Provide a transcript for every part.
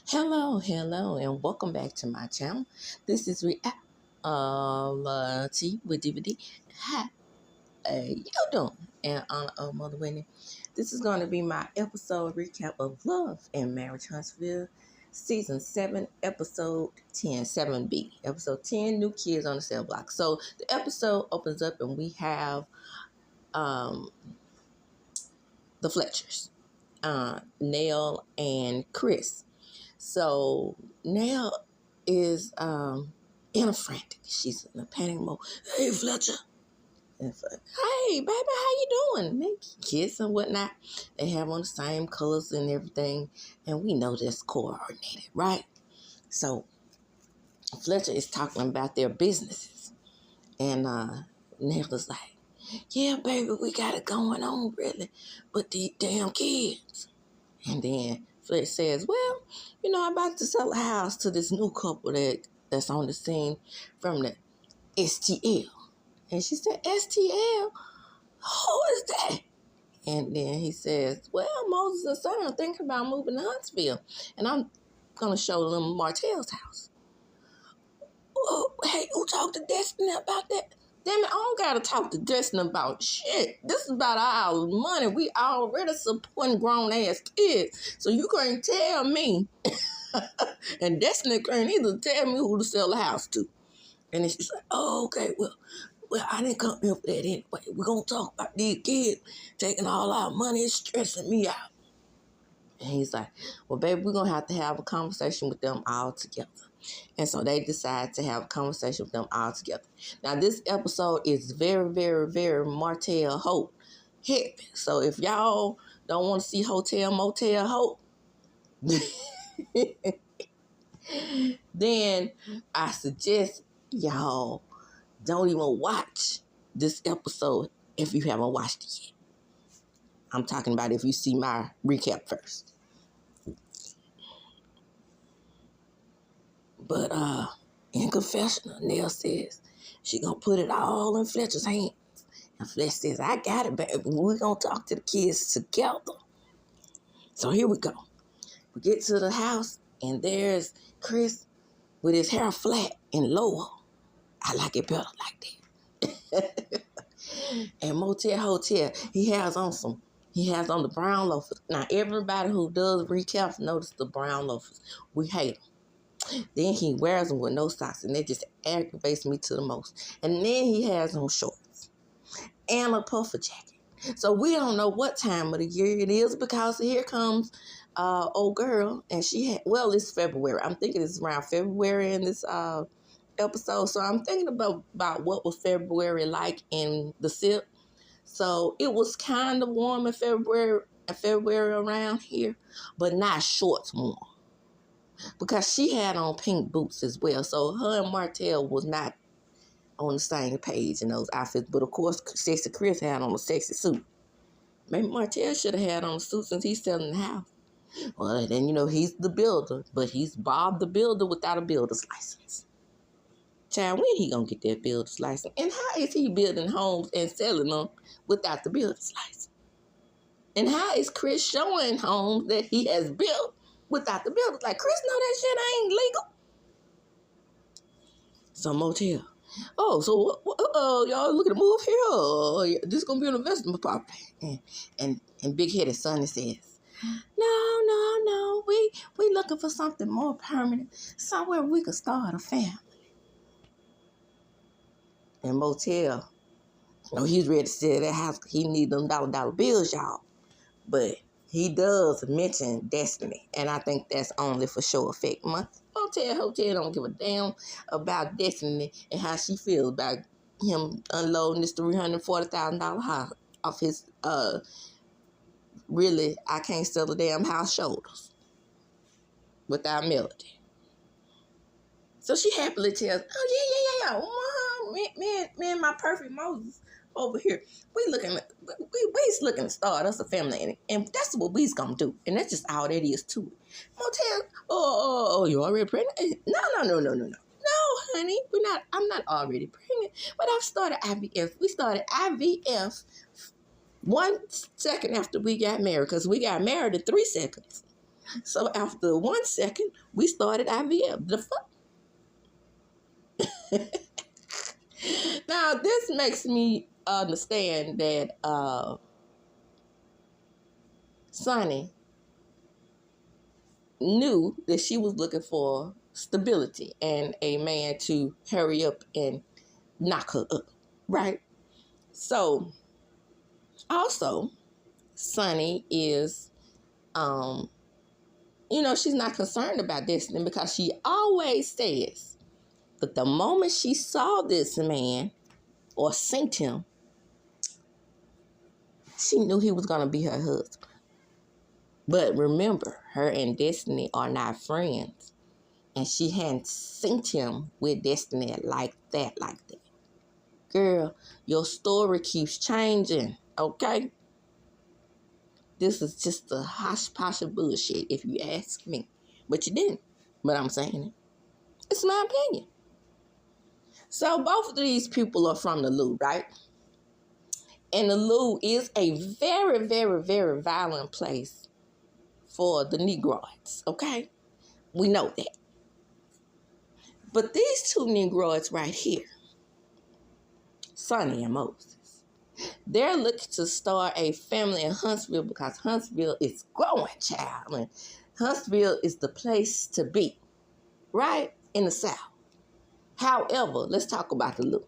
Hello, and welcome back to my channel. This is Reality with DVD. How you doing? In honor of Mother Whitney, this is going to be my episode recap of Love and Marriage Huntsville, Season 7, Episode 10, 7B. Episode 10, New Kids on the Cell Block. So the episode opens up and we have the Fletchers, Nell and Chris. So Nell is in a frantic. She's in a panic mode. Hey, Fletcher. And hey, baby, how you doing? They kiss and whatnot. They have on the same colors and everything. And we know that's coordinated, right? So Fletcher is talking about their businesses. And Nell is like, yeah, baby, we got it going on, really. But these damn kids. And then Fletcher says, well, I'm about to sell a house to this new couple that's on the scene from the STL. And she said, STL? Who is that? And then he says, well, Moses and Son are thinking about moving to Huntsville. And I'm going to show them Martell's house. Oh, hey, who talked to Destiny about that? Damn it, I don't got to talk to Destiny about shit. This is about our money. We already supporting grown-ass kids. So you can't tell me. And Destiny can't either tell me who to sell the house to. And then she's like, oh, okay, well, I didn't come here for that anyway. We're going to talk about these kids taking all our money and stressing me out. And he's like, well, baby, we're going to have a conversation with them all together. And so they decide to have a conversation with them all together. Now, this episode is very, very, very Martell Hope heavy. So if y'all don't want to see Hotel Motel Hope, then I suggest y'all don't even watch this episode if you haven't watched it yet. I'm talking about if you see my recap first. But in confessional, Nell says she gonna put it all in Fletcher's hands. And Fletcher says, I got it, baby. We're gonna talk to the kids together. So here we go. We get to the house, and there's Chris with his hair flat and lower. I like it better like that. And Motel Hotel, he has on the brown loafers. Now, everybody who does recaps notice the brown loafers. We hate them. Then he wears them with no socks, and it just aggravates me to the most. And then he has on shorts and a puffer jacket. So we don't know what time of the year it is, because here comes old girl, and it's February. I'm thinking it's around February in this episode. So I'm thinking about what was February like in the SIP. So it was kind of warm in February around here, but not shorts warm. Because she had on pink boots as well. So her and Martell was not on the same page in those outfits. But of course, Sexy Chris had on a sexy suit. Maybe Martell should have had on a suit since he's selling the house. Well, then, he's the builder. But he's Bob the Builder without a builder's license. Child, when he gonna get that builder's license? And how is he building homes and selling them without the builder's license? And how is Chris showing homes that he has built without the builders? Like, Chris know that shit ain't legal. So Motel. Oh, so y'all looking to move here? This is gonna be an investment property. And big headed Sonny says, no. We looking for something more permanent, somewhere we could start a family. And Motel, he's ready to sell that house. He need them dollar bills, y'all. But he does mention Destiny, and I think that's only for show effect. Motel Hotel don't give a damn about Destiny and how she feels about him unloading this $340,000 house off his really, I can't sell the damn house shoulders without Melody. So she happily tells, oh yeah. Me and my perfect Moses over here, we looking to start us a family, and that's what we's gonna do, and that's just all that is to it. Motel, you already pregnant? No, honey, I'm not already pregnant, but I've started IVF. We started IVF 1 second after we got married, because we got married in 3 seconds. So after 1 second, we started IVF. The fuck? Now, this makes me understand that SUNNI knew that she was looking for stability and a man to hurry up and knock her up, right? So, also, SUNNI is, she's not concerned about Destiny because she always says that the moment she saw this man or seen him, she knew he was going to be her husband. But remember, her and Destiny are not friends. And she hadn't seen him with Destiny like that. Girl, your story keeps changing, okay? This is just a hodgepodge of bullshit, if you ask me. But you didn't. But I'm saying it. It's my opinion. So both of these people are from the Lou, right? And the Lou is a very, very, very violent place for the Negroids, okay? We know that. But these two Negroids right here, SUNNI and Moses, they're looking to start a family in Huntsville because Huntsville is growing, child. And Huntsville is the place to be, right? In the South. However, let's talk about the Lou.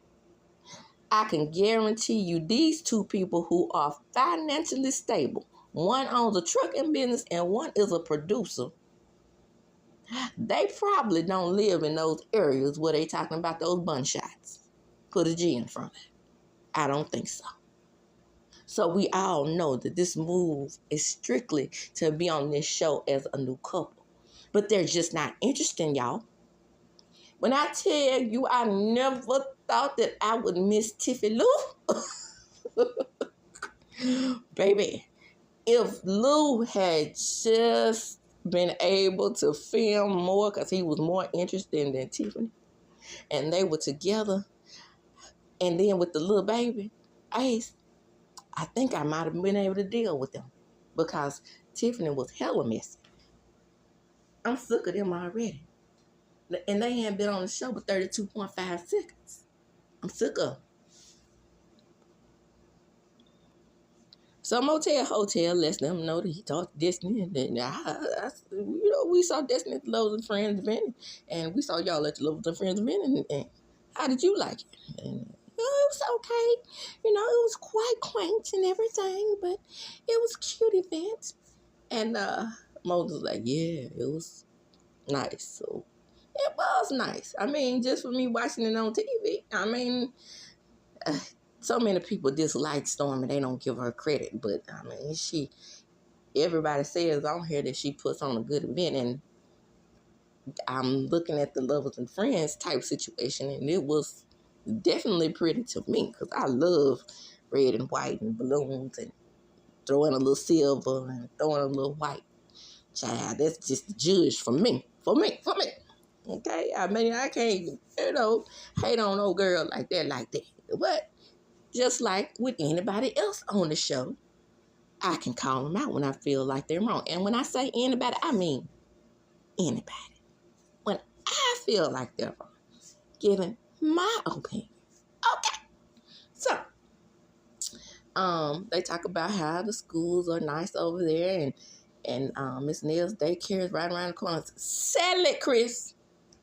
I can guarantee you these two people who are financially stable, one owns a trucking business and one is a producer, they probably don't live in those areas where they talking about those bun shots. Put a G in front of it. I don't think so. So we all know that this move is strictly to be on this show as a new couple. But they're just not interested, y'all. When I tell you I never thought that I would miss Tiffy Lou. Baby, if Lou had just been able to film more because he was more interested than Tiffany and they were together and then with the little baby, I think I might have been able to deal with them because Tiffany was hella messy. I'm sick of them already. And they ain't been on the show but 32.5 seconds. I'm sick of them. So Motel Hotel lets them know that he talked to Destiny. And then, we saw Destiny at the Lovers and Friends event. And we saw y'all at the Lovers and Friends event. And how did you like it? And, it was okay. It was quite quaint and everything. But it was a cute event. And Moses was like, yeah, it was nice. So it was nice. I mean, just for me watching it on TV. I mean... so many people dislike Stormy, they don't give her credit. But, I mean, everybody says on here that she puts on a good event. And I'm looking at the Lovers and Friends type situation, and it was definitely pretty to me because I love red and white and balloons and throwing a little silver and throwing a little white. Child, that's just the judge for me. Okay? I mean, I can't, hate on no girl like that. But just like with anybody else on the show, I can call them out when I feel like they're wrong. And when I say anybody, I mean anybody. When I feel like they're wrong, giving my opinion. Okay. So, they talk about how the schools are nice over there and Miss Neal's daycare is right around the corner. Sell it, Chris.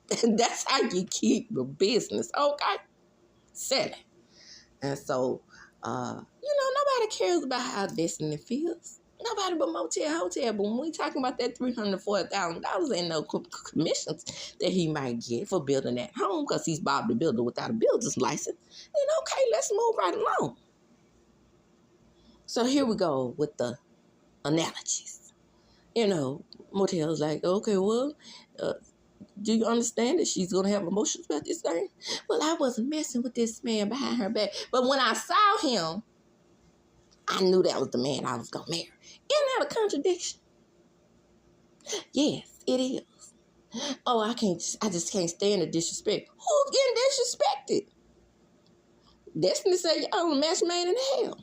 That's how you keep the business, okay? Sell it. And so, nobody cares about how Destiny feels. Nobody but Motel Hotel. But when we talking about that $340,000 in no commissions that he might get for building that home because he's Bob the Builder without a builder's license, then okay, let's move right along. So here we go with the analogies. Motel's like, okay, well, do you understand that she's going to have emotions about this thing? Well, I wasn't messing with this man behind her back. But when I saw him, I knew that was the man I was going to marry. Isn't that a contradiction? Yes, it is. Oh, I just can't stand the disrespect. Who's getting disrespected? Destiny said, y'all a match made in hell.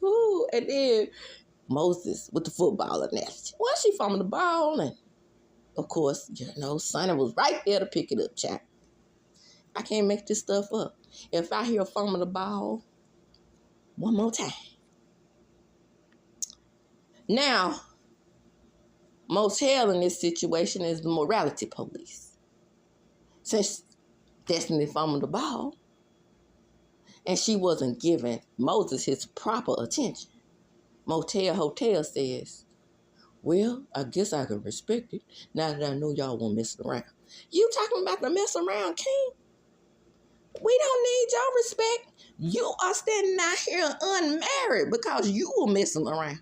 Ooh, and then Moses with the football analogy. Well, she fumbled the ball, and of course, Sonny was right there to pick it up, child. I can't make this stuff up. If I hear fumble the ball one more time. Now, Motel in this situation is the morality police. Since Destiny fumbled the ball, and she wasn't giving Moses his proper attention, Hotel says, well, I guess I can respect it now that I know y'all won't mess around. You talking about the mess around, King? We don't need your respect. You are standing out here unmarried because you were messing around.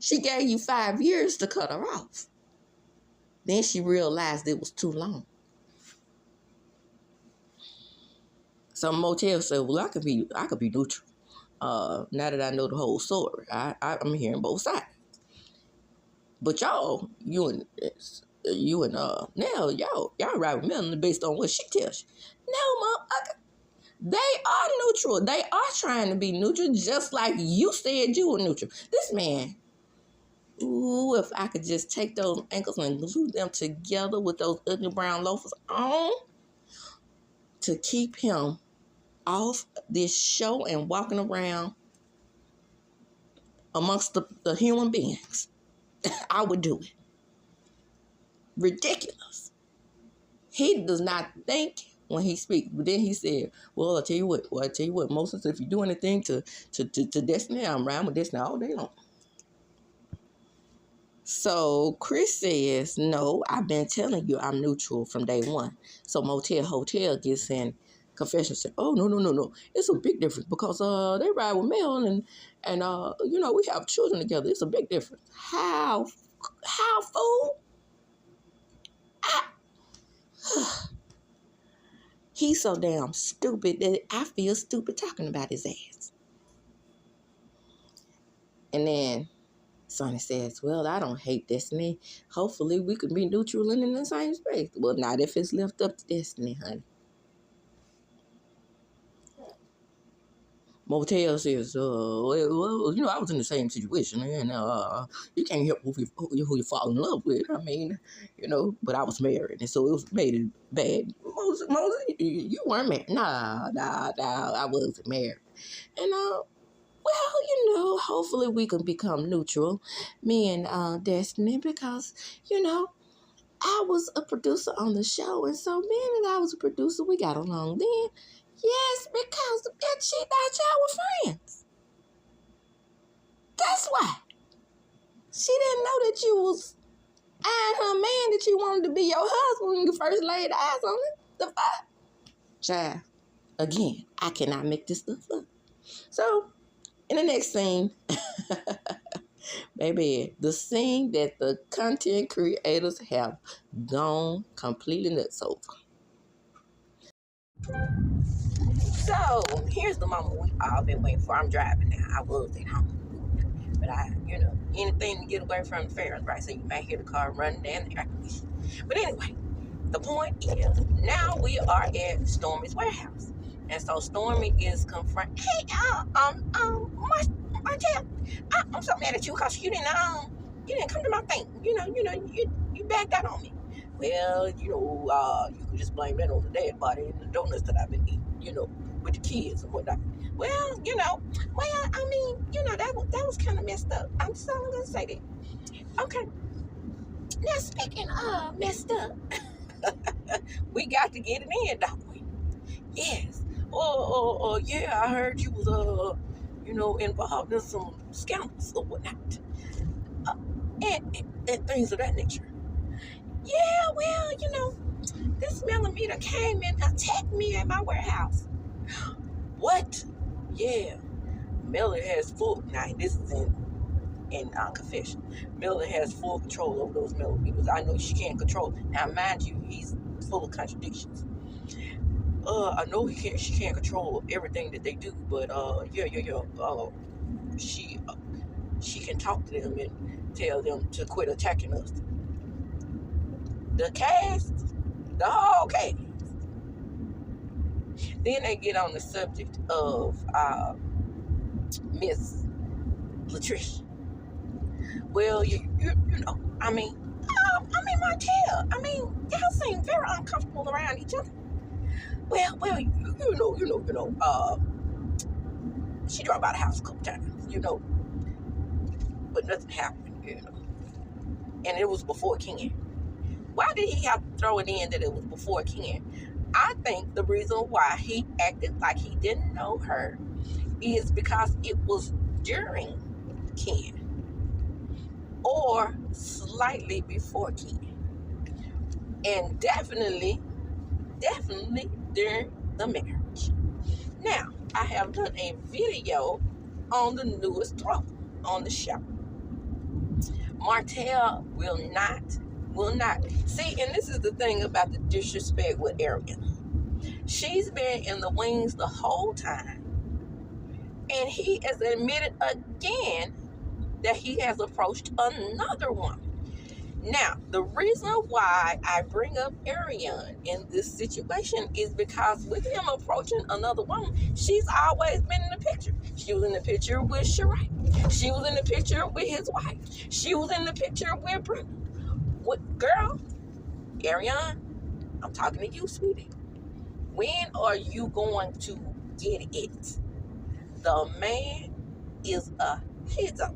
She gave you 5 years to cut her off. Then she realized it was too long. Some Motel said, well, I could be neutral. Now that I know the whole story, I'm hearing both sides. But y'all, you and Nell, y'all right with Melanie based on what she tells you. No, Mom, they are neutral. They are trying to be neutral, just like you said you were neutral. This man, ooh, if I could just take those ankles and glue them together with those ugly brown loafers on to keep him off this show and walking around amongst the human beings, I would do it. Ridiculous. He does not think when he speaks. But then he said, well, I'll tell you what, Moses, if you do anything to Destiny, I'm around with Destiny all day long. So Chris says, no, I've been telling you I'm neutral from day one. So Hotel gets in confession, said, oh, no. It's a big difference because they ride with Mel and we have children together. It's a big difference. How, fool? He's so damn stupid that I feel stupid talking about his ass. And then Sonny says, well, I don't hate Destiny. Hopefully we could be neutral and in the same space. Well, not if it's left up to Destiny, honey. Motel says, well, I was in the same situation, and you can't help who you fall in love with. I mean, but I was married, and so it was made it bad. Moses, you weren't married. Nah, I wasn't married. And, hopefully we can become neutral, me and Destiny, because, I was a producer on the show, and so me and I was a producer, we got along then. Yes, because she thought y'all were friends. That's why. She didn't know that you was eyeing her man that you wanted to be your husband when you first laid eyes on it. The fuck? Child, again, I cannot make this stuff up. So, in the next scene, baby, the scene that the content creators have gone completely nuts over. So, here's the moment we all been waiting for. I'm driving now. I was at home. But anything to get away from the ferris, right? So you might hear the car running down the air conditioning. But anyway, the point is, now we are at Stormi's warehouse. And so Stormi is confronting, hey, Martell, I'm so mad at you because you didn't come to my thing. You backed out on me. Well, you can just blame that on the dad body and the donuts that I've been eating, with the kids and whatnot. Well, that was kind of messed up. I'm just only going to say that. Okay. Now, speaking of messed up, we got to get it in, don't we? Yes. Yeah, I heard you was, involved in some scandals or whatnot. And things of that nature. Yeah, well, this millimeter came and attacked me at my warehouse. What? Yeah. Melanie has full, now this is in confession. Melanie has full control over those millimeters. I know she can't control. Now, mind you, he's full of contradictions. I know she can't control everything that they do, but she can talk to them and tell them to quit attacking us. The whole cast. Then they get on the subject of Miss Latricia. Well, you know, Martell, y'all seem very uncomfortable around each other. Well, she dropped by the house a couple times, but nothing happened. And it was before Ken. Why did he have to throw it in that it was before Ken? I think the reason why he acted like he didn't know her is because it was during Ken or slightly before Ken. And definitely during the marriage. Now, I have done a video on the newest throw on the show. Martell will not. See, and this is the thing about the disrespect with Ariana. She's been in the wings the whole time. And he has admitted again that he has approached another woman. Now, the reason why I bring up Ariana in this situation is because with him approaching another woman, she's always been in the picture. She was in the picture with Sheree. She was in the picture with his wife. She was in the picture with Brenda. Girl, Ariana, I'm talking to you, sweetie. When are you going to get it? The man is a hero,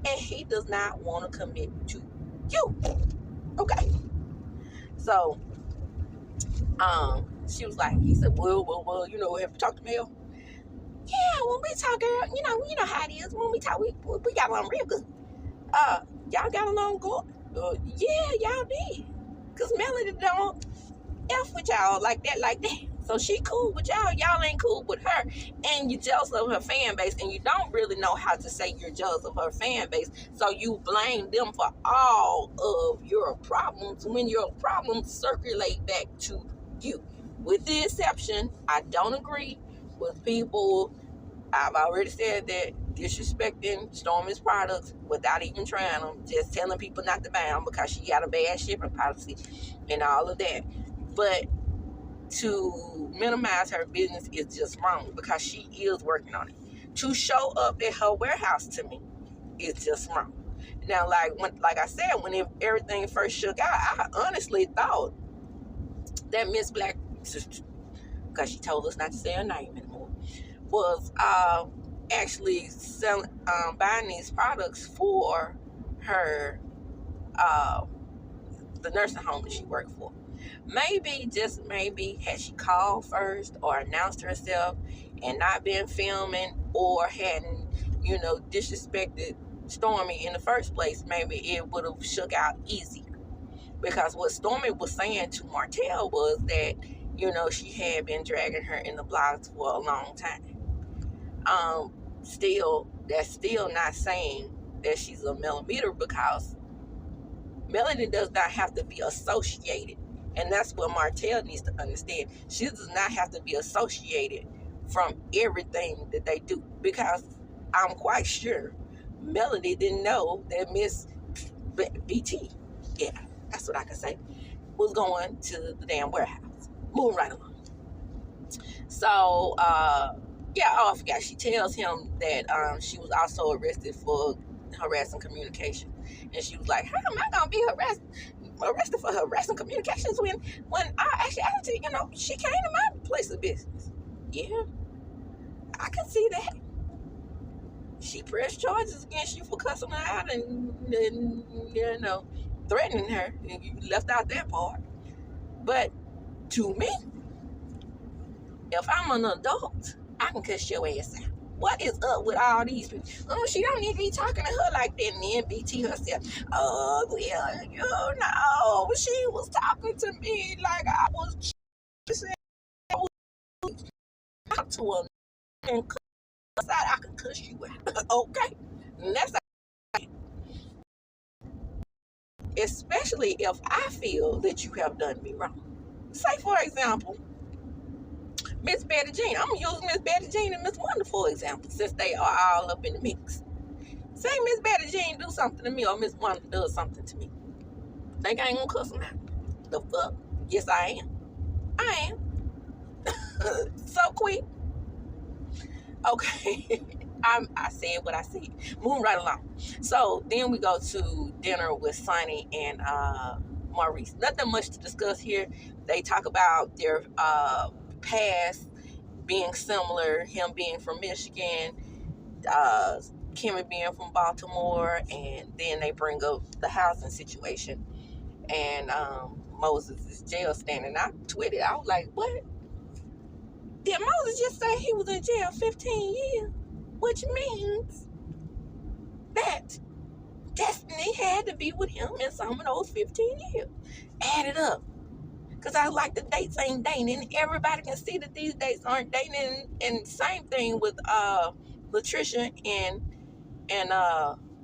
and he does not want to commit to you. Okay. So, she was like, he said, well, have you talked to Mel? Yeah, when we talk, girl, you know how it is. When we talk, we got along real good. Y'all got along good? Yeah, y'all did. Because Melody don't F with y'all like that. So she cool with y'all ain't cool with her, and you're jealous of her fan base, and you don't really know how to say you're jealous of her fan base, so you blame them for all of your problems when your problems circulate back to you. With the exception, I don't agree with people, I've already said that, disrespecting Stormi's products without even trying them, just telling people not to buy them because she got a bad shipping policy and all of that. But to minimize her business is just wrong because she is working on it. To show up at her warehouse to me is just wrong. Now, like I said, when everything first shook out, I honestly thought that Miss Black, because she told us not to say her name anymore, was actually buying these products for her, the nursing home that she worked for. Maybe, just maybe, had she called first or announced herself and not been filming or hadn't, disrespected Stormi in the first place, maybe it would have shook out easier. Because what Stormi was saying to Martell was that, she had been dragging her in the blogs for a long time. That's still not saying that she's a millimeter, because Melody does not have to be associated. And that's what Martell needs to understand. She does not have to be associated from everything that they do. Because I'm quite sure Melody didn't know that Miss BT, yeah, that's what I can say, was going to the damn warehouse. Moving right along. So, I forgot. She tells him that she was also arrested for harassing communication. And she was like, how am I going to be arrested for harassing communications when I actually asked her, she came to my place of business? Yeah, I can see that. She pressed charges against you for cussing her out and threatening her. And you left out that part. But to me, if I'm an adult, I can cuss your ass out. What is up with all these people? Oh, she don't need to be talking to her like that. And then BT herself, oh, well, she was talking to me like I was talking to her and cuss out. I can cuss you out. Okay? And that's especially if I feel that you have done me wrong. Say, for example, Miss Betty Jean. I'm going to use Miss Betty Jean and Miss Wonderful example since they are all up in the mix. Say Miss Betty Jean do something to me or Miss Wonderful does something to me. Think I ain't going to cuss them out? The fuck? Yes, I am. I am. So quick. Okay. I said what I said. Moving right along. So then we go to dinner with Sonny and Maurice. Nothing much to discuss here. They talk about their past being similar, him being from Michigan, Kimmy being from Baltimore, and then they bring up the housing situation. And Moses' jail standing. I tweeted, I was like, what? Did Moses just say he was in jail 15 years? Which means that Destiny had to be with him in some of those 15 years. Add it up. Because I was like, the dates ain't dating. Everybody can see that these dates aren't dating. And same thing with Latricia and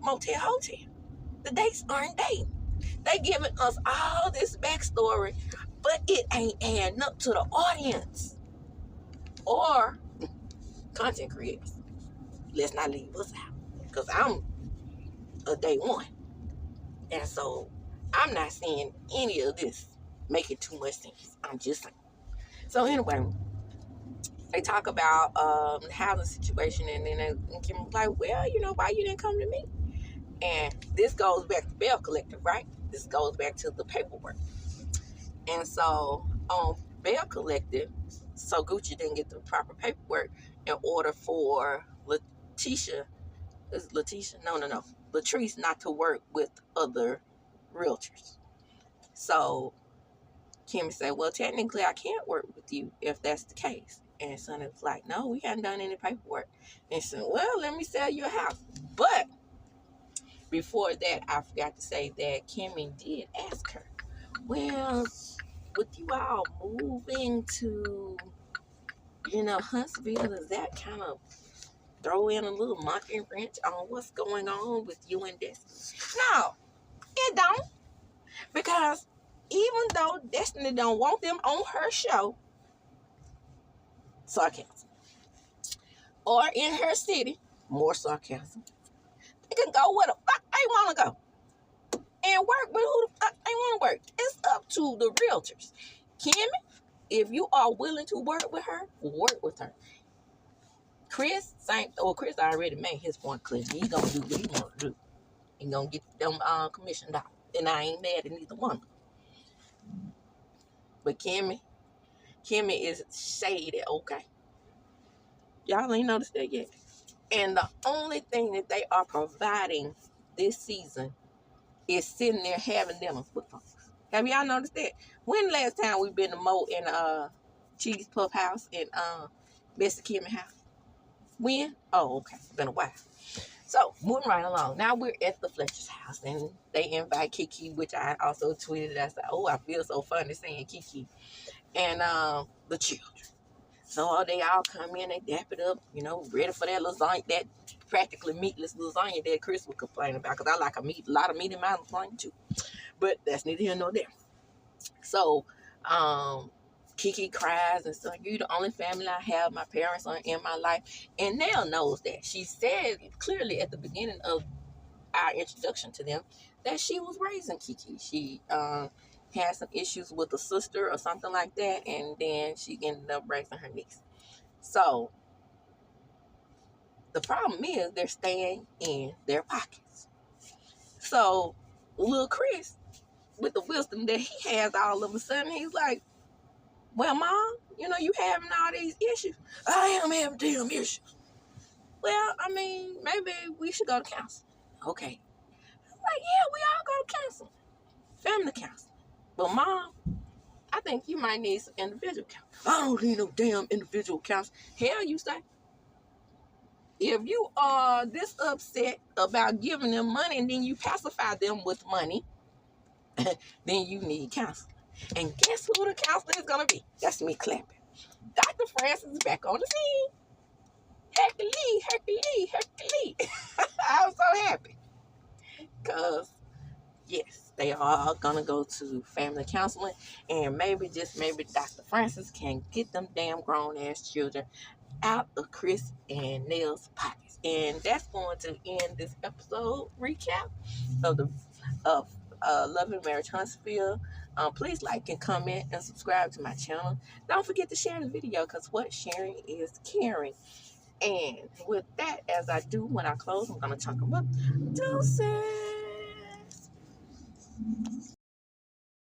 Motel Hotel. The dates aren't dating. They giving us all this backstory, but it ain't adding up to the audience or content creators. Let's not leave us out, because I'm a day one, and so I'm not seeing any of this making too much sense. I'm just saying. So anyway, they talk about the housing situation, and then Kim was like, well, why you didn't come to me? And this goes back to Bell Collective, right? This goes back to the paperwork. And so on Bell Collective, so Gucci didn't get the proper paperwork in order for Latrice not to work with other realtors. So Kimmy said, well, technically I can't work with you if that's the case. And Sonny was like, no, we haven't done any paperwork. And she said, well, let me sell your house. But before that, I forgot to say that Kimmy did ask her, well, with you all moving to, Huntsville, does that kind of throw in a little monkey wrench on what's going on with you and Destiny? No, it don't. Because even though Destiny don't want them on her show, sarcasm, or in her city, more sarcasm, they can go where the fuck they want to go and work with who the fuck they want to work. It's up to the realtors. Kimmy, if you are willing to work with her, work with her. Chris, Chris already made his point clear. He's going to do what he want to do. He's going to get them commission dollars. And I ain't mad at neither one. But Kimmy is shaded, okay? Y'all ain't noticed that yet. And the only thing that they are providing this season is sitting there having dinner with folks. Have y'all noticed that? When last time we been to Mo and Cheese Puff House and Bessie Kimmy house? When? Oh, okay. It's been a while. So, moving right along. Now we're at the Fletcher's house, and they invite Kiki, which I also tweeted. I said, oh, I feel so funny saying Kiki. And the children. So they all come in, they dap it up, ready for that lasagna, that practically meatless lasagna that Chris was complaining about, because I like a lot of meat in my lasagna too. But that's neither here nor there. So Kiki cries and says, you're the only family I have. My parents are in my life. And Nell knows that. She said clearly at the beginning of our introduction to them that she was raising Kiki. She had some issues with a sister or something like that, and then she ended up raising her niece. So the problem is they're staying in their pockets. So little Chris, with the wisdom that he has all of a sudden, he's like, well, Mom, you having all these issues. I am having damn issues. Well, I mean, maybe we should go to counseling. Okay. I'm like, yeah, we all go to counseling. Family counseling. But Mom, I think you might need some individual counseling. I don't need no damn individual counseling. Hell, you say. If you are this upset about giving them money and then you pacify them with money, then you need counseling. And guess who the counselor is going to be? That's me clapping. Dr. Francis is back on the scene. Hercules. I was so happy. Because, yes, they are all going to go to family counseling. And maybe, just maybe, Dr. Francis can get them damn grown-ass children out of Chris and Nell's pockets. And that's going to end this episode recap of Love and Marriage Huntsville. Please like and comment and subscribe to my channel. Don't forget to share the video, because what sharing is caring. And with that, as I do when I close, I'm going to talk them up. Deuces.